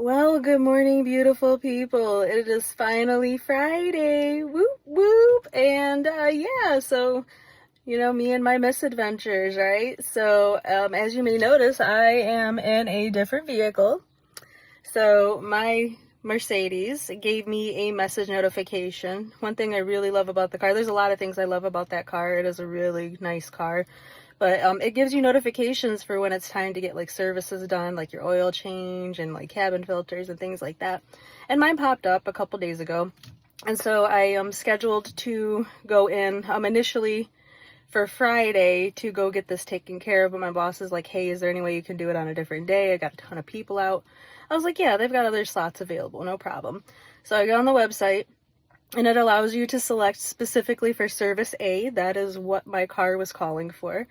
Well, good morning, beautiful people. It is finally Friday. Whoop, whoop. And yeah, so, me and my misadventures, right? So, as you may notice, I am in a different vehicle. So, my Mercedes gave me a message notification. One thing I really love about the car, there's a lot of things I love about that car. It is a really nice car. But it gives you notifications for when it's time to get like services done, like your oil change and like cabin filters and things like that. And mine popped up a couple days ago. And so I am scheduled to go in initially for Friday to go get this taken care of. But my boss is like, hey, is there any way you can do it on a different day? I got a ton of people out. I was like, yeah, they've got other slots available, no problem. So I go on the website and it allows you to select specifically for service A. That is what my car was calling for.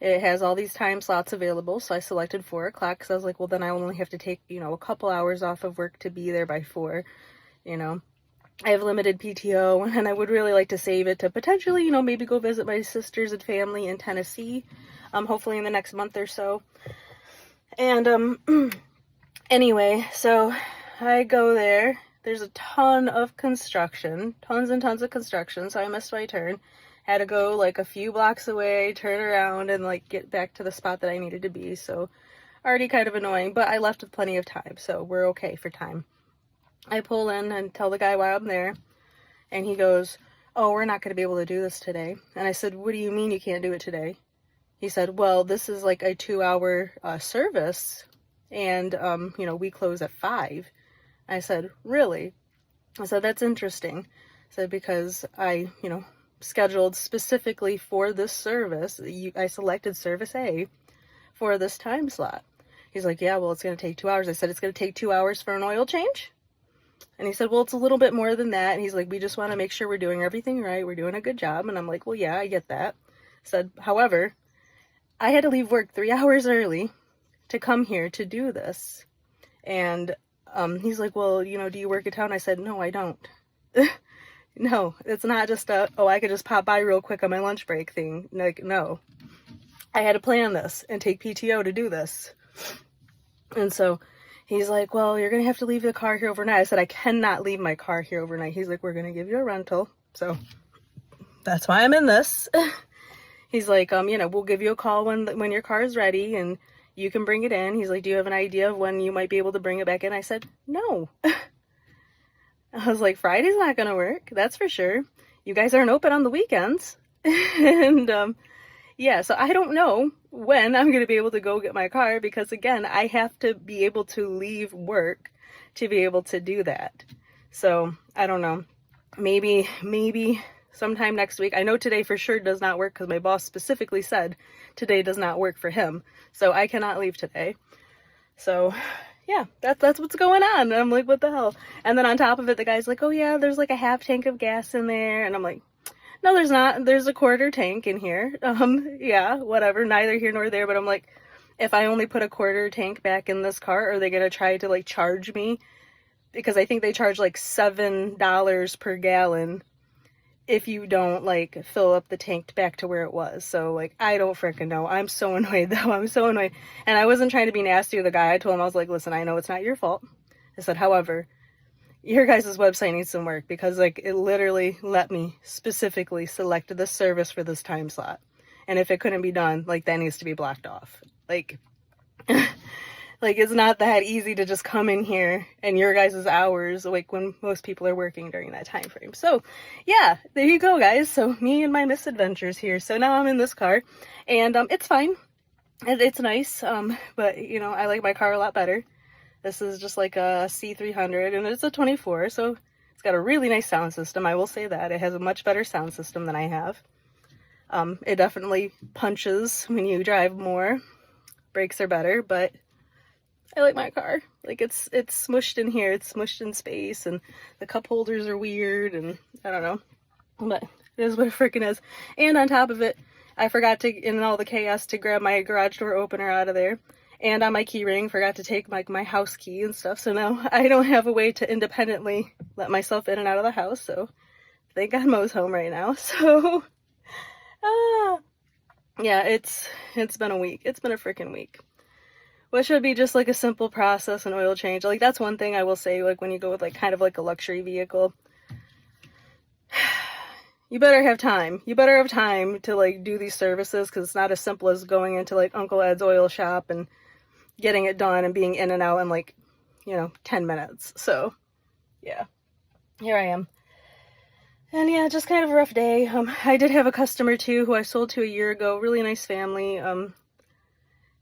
It has all these time slots available, so I selected 4 o'clock because I was like, well, then I only have to take, a couple hours off of work to be there by 4, I have limited PTO, and I would really like to save it to potentially, maybe go visit my sisters and family in Tennessee, hopefully in the next month or so. And, anyway, so I go there. There's a ton of construction, tons and tons of construction, so I missed my turn. Had to go like a few blocks away, turn around, and like get back to the spot that I needed to be, so already kind of annoying, but I left with plenty of time, so we're okay for time. I pull in and tell the guy why I'm there, and he goes, oh, we're not going to be able to do this today. And I said, what do you mean you can't do it today? He said, well, this is like a 2-hour service, and, we close at 5. I said, really? I said, that's interesting. I said, because I, scheduled specifically for this service. I selected service A for this time slot. He's like, yeah, well, it's going to take 2 hours. I said, it's going to take 2 hours for an oil change? And he said, well, it's a little bit more than that. And he's like, we just want to make sure we're doing everything right. We're doing a good job. And I'm like, well, yeah, I get that. I said, however, I had to leave work 3 hours early to come here to do this. And he's like, well, do you work in town? I said, no, I don't. No, it's not just I could just pop by real quick on my lunch break thing. Like, no. I had to plan this and take PTO to do this. And so he's like, well, you're going to have to leave the car here overnight. I said, I cannot leave my car here overnight. He's like, we're going to give you a rental. So that's why I'm in this. He's like, we'll give you a call when your car is ready and you can bring it in. He's like, do you have an idea of when you might be able to bring it back in? I said, no. I was like, Friday's not going to work. That's for sure. You guys aren't open on the weekends. And, yeah, so I don't know when I'm going to be able to go get my car because, again, I have to be able to leave work to be able to do that. So, I don't know. Maybe sometime next week. I know today for sure does not work because my boss specifically said today does not work for him. So, I cannot leave today. So, yeah, that's what's going on. And I'm like, what the hell? And then on top of it, the guy's like, oh yeah, there's like a half tank of gas in there. And I'm like, no, there's not. There's a quarter tank in here. Yeah, whatever. Neither here nor there. But I'm like, if I only put a quarter tank back in this car, are they going to try to like charge me? Because I think they charge like $7 per gallon if you don't like fill up the tank back to where it was. So like, I don't freaking know. I'm so annoyed though. I'm so annoyed. And I wasn't trying to be nasty with the guy. I told him, I was like, listen, I know it's not your fault. I said, however, your guys' website needs some work because like it literally let me specifically select this service for this time slot. And if it couldn't be done, like that needs to be blocked off. Like, like it's not that easy to just come in here and your guys' hours, like when most people are working during that time frame. So yeah, there you go, guys. So me and my misadventures here. So now I'm in this car and it's fine. It's nice. But I like my car a lot better. This is just like a C300 and it's a 24. So it's got a really nice sound system. I will say that it has a much better sound system than I have. It definitely punches when you drive more. Brakes are better, but I like my car. Like it's smushed in here. It's smushed in space and the cup holders are weird and I don't know, but it is what it freaking is. And on top of it, I forgot to, in all the chaos, to grab my garage door opener out of there. And on my key ring, forgot to take my house key and stuff. So now I don't have a way to independently let myself in and out of the house. So thank God Mo's home right now. So, yeah, it's been a week. It's been a freaking week. what should be just like a simple process and oil change. Like that's one thing I will say, like when you go with like kind of like a luxury vehicle, you better have time. You better have time to like do these services, because it's not as simple as going into like Uncle Ed's oil shop and getting it done and being in and out in like, 10 minutes. So yeah, here I am. And yeah, just kind of a rough day. I did have a customer too who I sold to a year ago. Really nice family.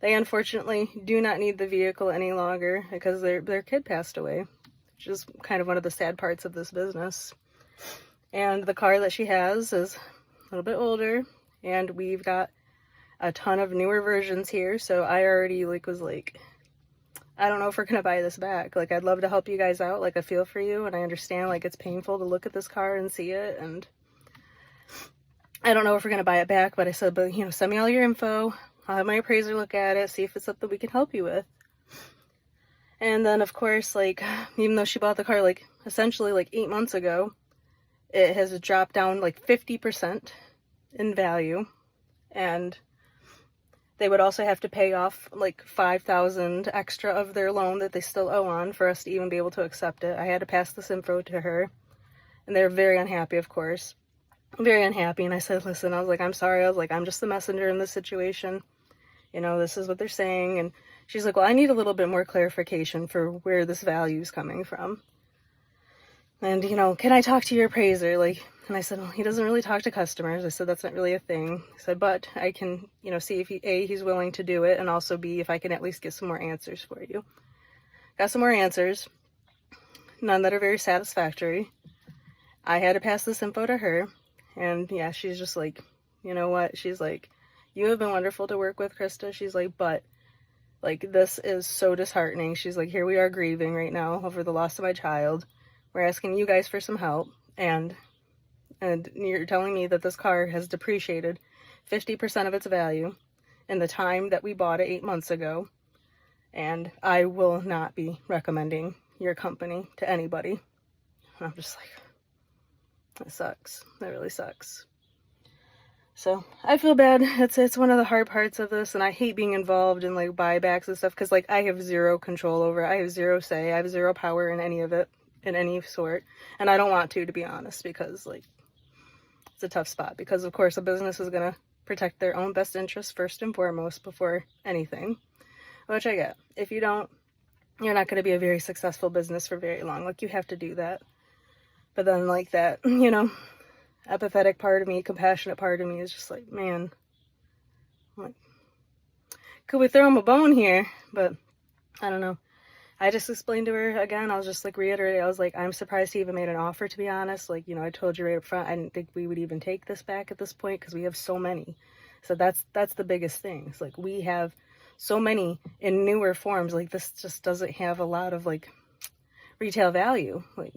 They unfortunately do not need the vehicle any longer because their kid passed away, which is kind of one of the sad parts of this business. And the car that she has is a little bit older, and we've got a ton of newer versions here. So I already was like, I don't know if we're gonna buy this back. Like, I'd love to help you guys out. Like, I feel for you, and I understand like it's painful to look at this car and see it, and I don't know if we're gonna buy it back. But I said, but send me all your info. I'll have my appraiser look at it, see if it's something we can help you with. And then of course, like, even though she bought the car like essentially like 8 months ago, it has dropped down like 50% in value, and they would also have to pay off like $5,000 extra of their loan that they still owe on for us to even be able to accept it. I had to pass this info to her, and they're very unhappy, of course. Very unhappy. And I said, listen, I was like, I'm sorry. I was like, I'm just the messenger in this situation. This is what they're saying. And she's like, well, I need a little bit more clarification for where this value is coming from. And, can I talk to your appraiser? And I said, well, he doesn't really talk to customers. I said, that's not really a thing. I said, but I can, see if he's willing to do it, and also B, if I can at least get some more answers for you. Got some more answers. None that are very satisfactory. I had to pass this info to her. And yeah, she's just like, you know what? She's like, you have been wonderful to work with, Krista. She's like, but like, this is so disheartening. She's like, here we are grieving right now over the loss of my child. We're asking you guys for some help. And you're telling me that this car has depreciated 50% of its value in the time that we bought it 8 months ago. And I will not be recommending your company to anybody. And I'm just like, it sucks. That really sucks. So I feel bad. It's one of the hard parts of this, and I hate being involved in like buybacks and stuff, because like I have zero control over it. I have zero say. I have zero power in any of it, in any sort. And I don't want to be honest, because like it's a tough spot, because of course a business is gonna protect their own best interests first and foremost before anything, which I get. If you don't, you're not gonna be a very successful business for very long. Like, you have to do that. But then like that, empathetic part of me, compassionate part of me is just like, man, like, could we throw him a bone here? But I don't know. I just explained to her again. I was just like reiterating. I was like, I'm surprised he even made an offer, to be honest. Like, I told you right up front, I didn't think we would even take this back at this point, because we have so many. So that's the biggest thing. It's like, we have so many in newer forms. Like, this just doesn't have a lot of like retail value. Like,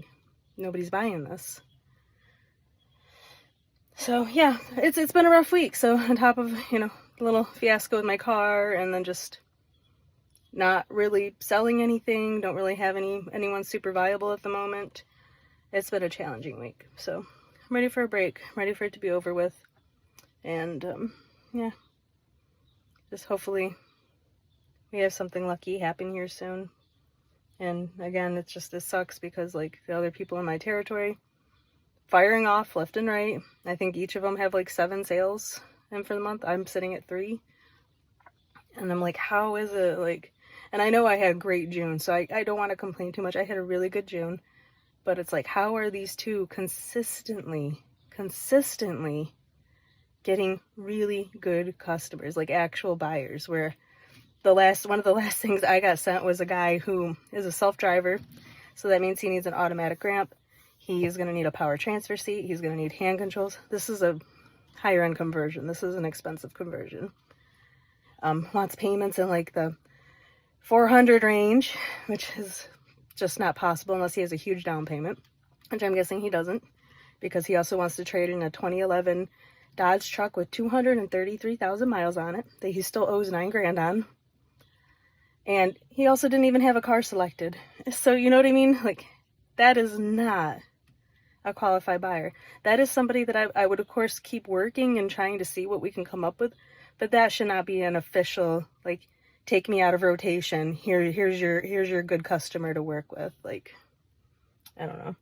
nobody's buying this. So yeah, it's been a rough week. So on top of, a little fiasco with my car, and then just not really selling anything, don't really have anyone super viable at the moment, it's been a challenging week. So I'm ready for a break. I'm ready for it to be over with. And yeah, just hopefully we have something lucky happen here soon. And again, it sucks, because like the other people in my territory firing off left and right. I think each of them have like 7 sales in for the month. I'm sitting at 3. And I'm like, how is it like, and I know I had a great June, so I don't want to complain too much. I had a really good June, but it's like, how are these two consistently getting really good customers, like actual buyers, where one of the last things I got sent was a guy who is a self-driver. So that means he needs an automatic ramp. He is going to need a power transfer seat. He's going to need hand controls. This is a higher end conversion. This is an expensive conversion. Wants payments in like the 400 range, which is just not possible unless he has a huge down payment, which I'm guessing he doesn't, because he also wants to trade in a 2011 Dodge truck with 233,000 miles on it that he still owes $9,000 on. And he also didn't even have a car selected. So you know what I mean? Like, that is not a qualified buyer. That is somebody that I would, of course, keep working and trying to see what we can come up with. But that should not be an official, like, take me out of rotation. Here's your good customer to work with. Like, I don't know.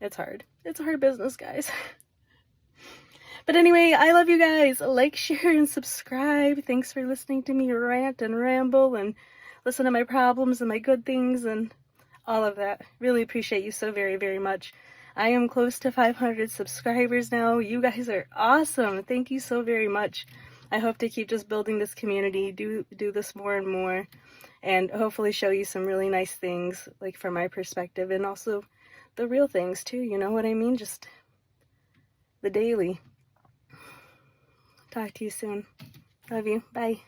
It's hard. It's a hard business, guys. But anyway, I love you guys. Like, share, and subscribe. Thanks for listening to me rant and ramble and listen to my problems and my good things and all of that. Really appreciate you so very, very much. I am close to 500 subscribers now. You guys are awesome. Thank you so very much. I hope to keep just building this community, do this more and more, and hopefully show you some really nice things, like from my perspective, and also the real things too, you know what I mean? Just the daily. Talk to you soon. Love you. Bye.